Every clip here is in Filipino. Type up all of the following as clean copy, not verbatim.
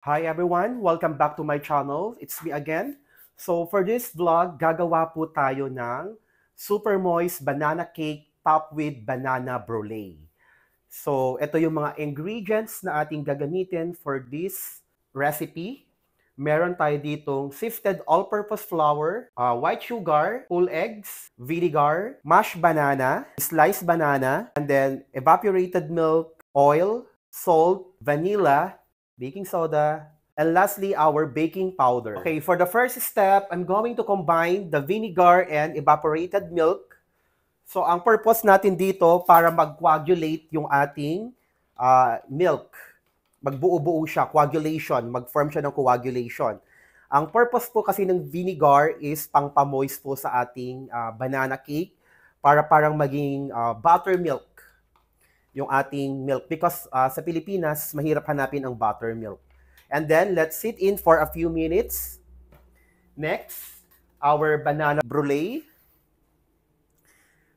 Hi everyone! Welcome back to my channel. It's me again. So for this vlog, gagawa po tayo ng super moist banana cake topped with banana brulee. So ito yung mga ingredients na ating gagamitin for this recipe. Meron tayo ditong sifted all-purpose flour, white sugar, whole eggs, vinegar, mashed banana, sliced banana, and then evaporated milk, oil, salt, vanilla, baking soda, and lastly, our baking powder. Okay, for the first step, I'm going to combine the vinegar and evaporated milk. So, ang purpose natin dito para mag-coagulate yung ating milk. Magbuo-buo siya, coagulation, mag-form siya ng coagulation. Ang purpose po kasi ng vinegar is pang-pamoist po sa ating banana cake para parang maging buttermilk yung ating milk because sa Pilipinas, mahirap hanapin ang buttermilk. And then, let's sit in for a few minutes. Next, our banana brulee.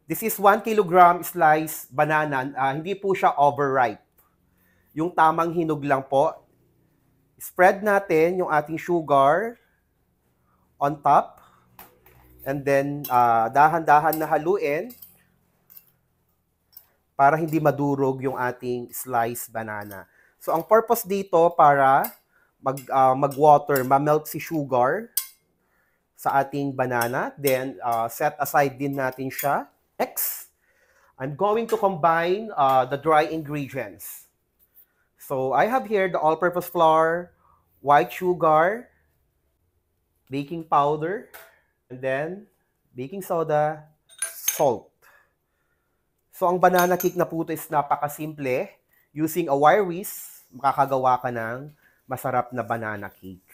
This is 1 kilogram sliced banana. Hindi po siya overripe. Yung tamang hinog lang po. Spread natin yung ating sugar on top. And then, dahan-dahan na haluin para hindi madurog yung ating sliced banana. So, ang purpose dito para mag-water, ma-melt si sugar sa ating banana. Then, set aside din natin siya. Next, I'm going to combine the dry ingredients. So, I have here the all-purpose flour, white sugar, baking powder, and then baking soda, salt. So, ang banana cake na po is napakasimple. Using a wire whisk, makakagawa ka ng masarap na banana cake.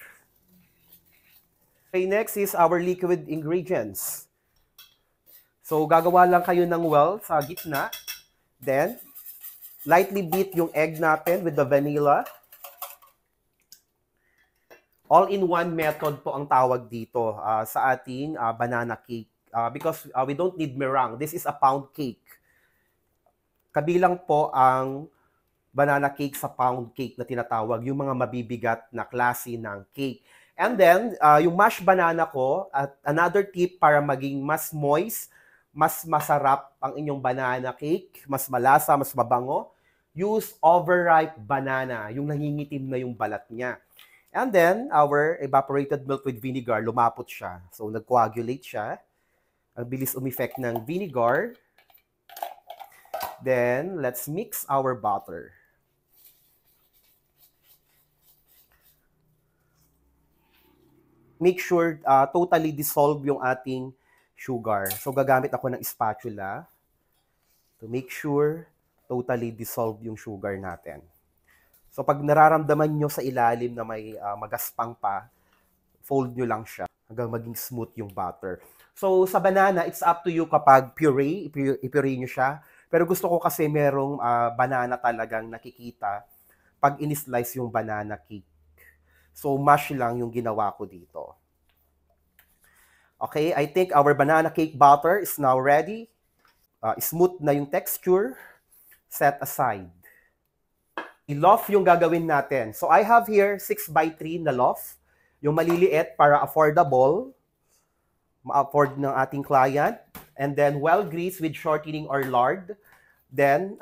Okay, next is our liquid ingredients. So, gagawa lang kayo ng well sa gitna. Then, lightly beat yung egg natin with the vanilla. All-in-one method po ang tawag dito sa ating banana cake. Because we don't need meringue. This is a pound cake. Kabilang po ang banana cake sa pound cake na tinatawag, yung mga mabibigat na klase ng cake. And then, yung mashed banana ko, at another tip para maging mas moist, mas masarap ang inyong banana cake, mas malasa, mas mabango, use overripe banana, yung nangingitim na yung balat niya. And then, our evaporated milk with vinegar, lumapot siya. So, nag-coagulate siya. Ang bilis umeffect ng vinegar. Then, let's mix our butter. Make sure totally dissolve yung ating sugar. So, gagamit ako ng spatula to make sure totally dissolve yung sugar natin. So, pag nararamdaman nyo sa ilalim na may magaspang pa, fold nyo lang siya hanggang maging smooth yung butter. So, sa banana, it's up to you kapag puree, ipuree nyo siya. Pero gusto ko kasi merong banana talagang nakikita pag in-slice yung banana cake. So, mash lang yung ginawa ko dito. Okay, I think our banana cake batter is now ready. Smooth na yung texture. Set aside. Loaf yung gagawin natin. So, I have here 6x3 na loaf. Yung maliliit para affordable. Ma-afford ng ating client. And then, well greased with shortening or lard. Then,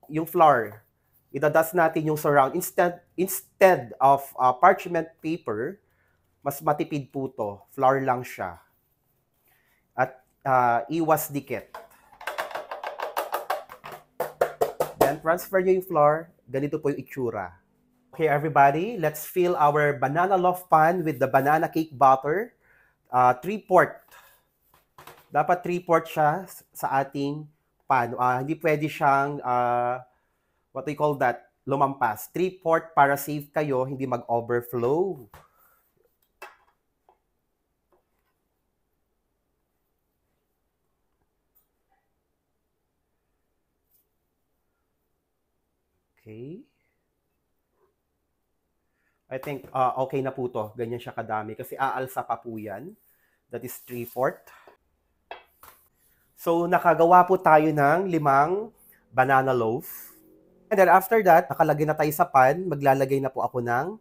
yung flour. Idadust natin yung surround. Instead of parchment paper, mas matipid po to. Flour lang siya. At iwas dikit. Then, transfer nyo yung flour. Ganito po yung itsura. Okay, everybody, let's fill our banana loaf pan with the banana cake batter. 3/4. Dapat 3/4 siya sa ating pan. Hindi pwede siyang, what do you call that, lumampas. 3/4 para safe kayo, hindi mag-overflow. Okay. I think okay na po to. Ganyan siya kadami. Kasi aalsa pa po yan. That is 3/4. So, nakagawa po tayo ng 5 banana loaf. And then after that, nakalagay na tayo sa pan, maglalagay na po ako ng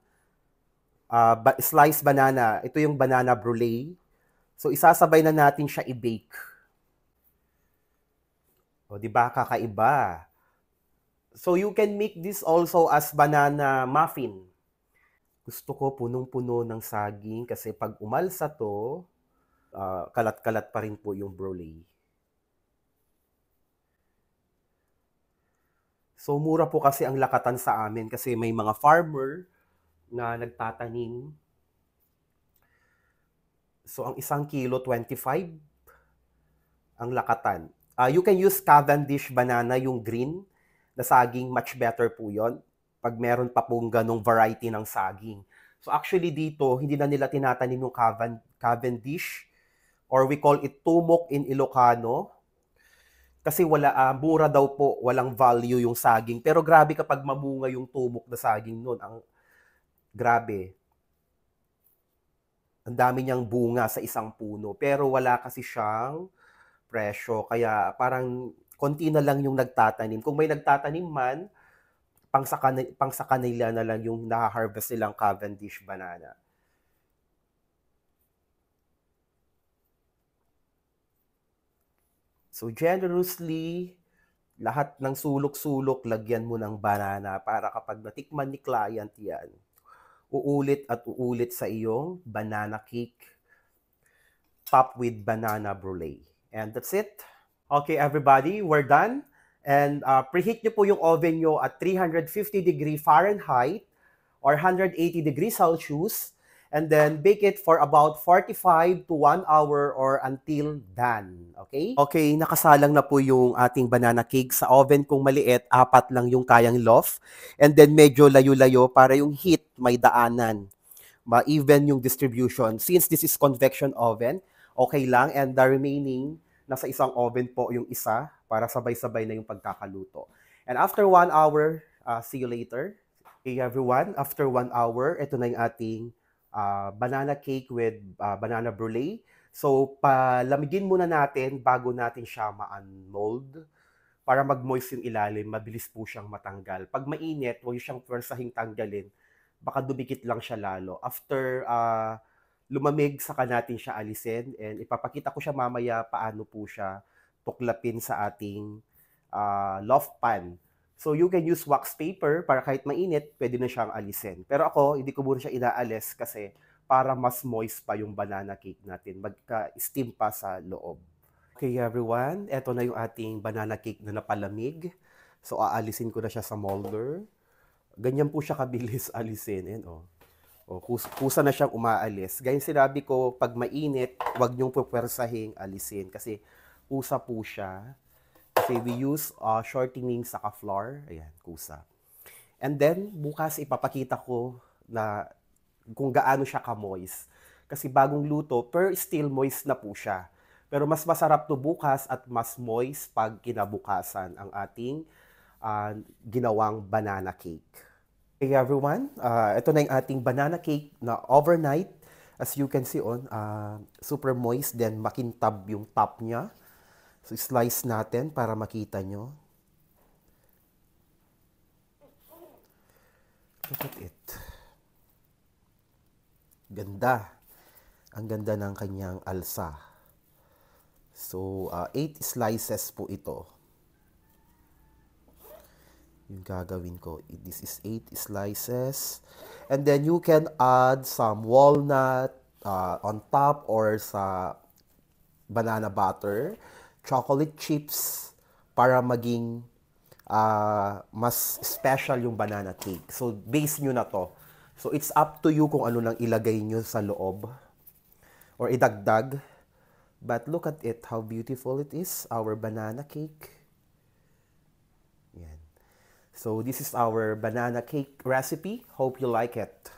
sliced banana. Ito yung banana brulee. So isasabay na natin siya i-bake. O, di ba? Kakaiba. So you can make this also as banana muffin. Gusto ko punong-puno ng saging kasi pag umalsa to, kalat-kalat pa rin po yung brulee. So mura po kasi ang lakatan sa amin kasi may mga farmer na nagtatanim. So ang isang kilo, 25 ang lakatan. You can use Cavendish banana, yung green na saging, much better po yon pag meron pa pong ganong variety ng saging. So actually dito, hindi na nila tinatanim yung Cavendish, or we call it tumok in Ilocano, kasi mura daw po, walang value yung saging. Pero grabe kapag mamunga yung tumok na saging nun, grabe. Ang dami niyang bunga sa isang puno, pero wala kasi siyang presyo. Kaya parang konti na lang yung nagtatanim. Kung may nagtatanim man, pang sa kanila na lang yung na-harvest nilang Cavendish banana. So generously, lahat ng sulok-sulok, lagyan mo ng banana para kapag natikman ni client yan, uulit at uulit sa iyong banana cake topped with banana brulee. And that's it. Okay, everybody, we're done. And preheat nyo po yung oven nyo at 350 degree Fahrenheit or 180 degrees Celsius. And then bake it for about 45 to 1 hour or until done. Okay? Okay, nakasalang na po yung ating banana cake. Sa oven kung maliit, 4 lang yung kayang loaf. And then medyo layo-layo para yung heat may daanan. Ma-even yung distribution. Since this is convection oven, okay lang. And the remaining, nasa isang oven po yung isa para sabay-sabay na yung pagkakaluto. And after 1 hour, see you later. Okay, everyone, after 1 hour, ito na yung ating banana cake with banana brulee. So, palamigin muna natin bago natin siya ma-unmold para mag-moist yung ilalim. Mabilis po siyang matanggal. Pag mainit, huwag siyang pwersahing tanggalin. Baka dumikit lang siya lalo. After lumamig, saka natin siya alisin. And ipapakita ko siya mamaya paano po siya tuklapin sa ating loaf pan. So you can use wax paper para kahit mainit, pwede na siyang alisin. Pero ako, hindi ko muna siya inaalis kasi para mas moist pa yung banana cake natin. Magka-steam pa sa loob. Okay everyone, eto na yung ating banana cake na napalamig. So aalisin ko na siya sa molder. Ganyan po siya kabilis alisin. Ayan, oh. Kusa na siyang umaalis. Gayun sinabi ko, pag mainit, huwag niyong pupwersahing alisin kasi kusa po siya. Kasi we use shortening saka flour. Ayan, kusa. And then, bukas ipapakita ko na kung gaano siya ka-moist. Kasi bagong luto, per still moist na po siya. Pero mas masarap to bukas at mas moist pag kinabukasan ang ating ginawang banana cake. Okay everyone, ito na yung ating banana cake na overnight. As you can see super moist, then makintab yung top niya. So, slice natin para makita nyo. Look at it. Ganda. Ang ganda ng kanyang alsa. So, 8 slices po ito. Yung gagawin ko. This is 8 slices. And then, you can add some walnut on top or sa banana butter. Chocolate chips para maging mas special yung banana cake. So, base nyo na to. So, it's up to you kung ano lang ilagay nyo sa loob or idagdag. But look at it, how beautiful it is, our banana cake. Yan. So, this is our banana cake recipe. Hope you like it.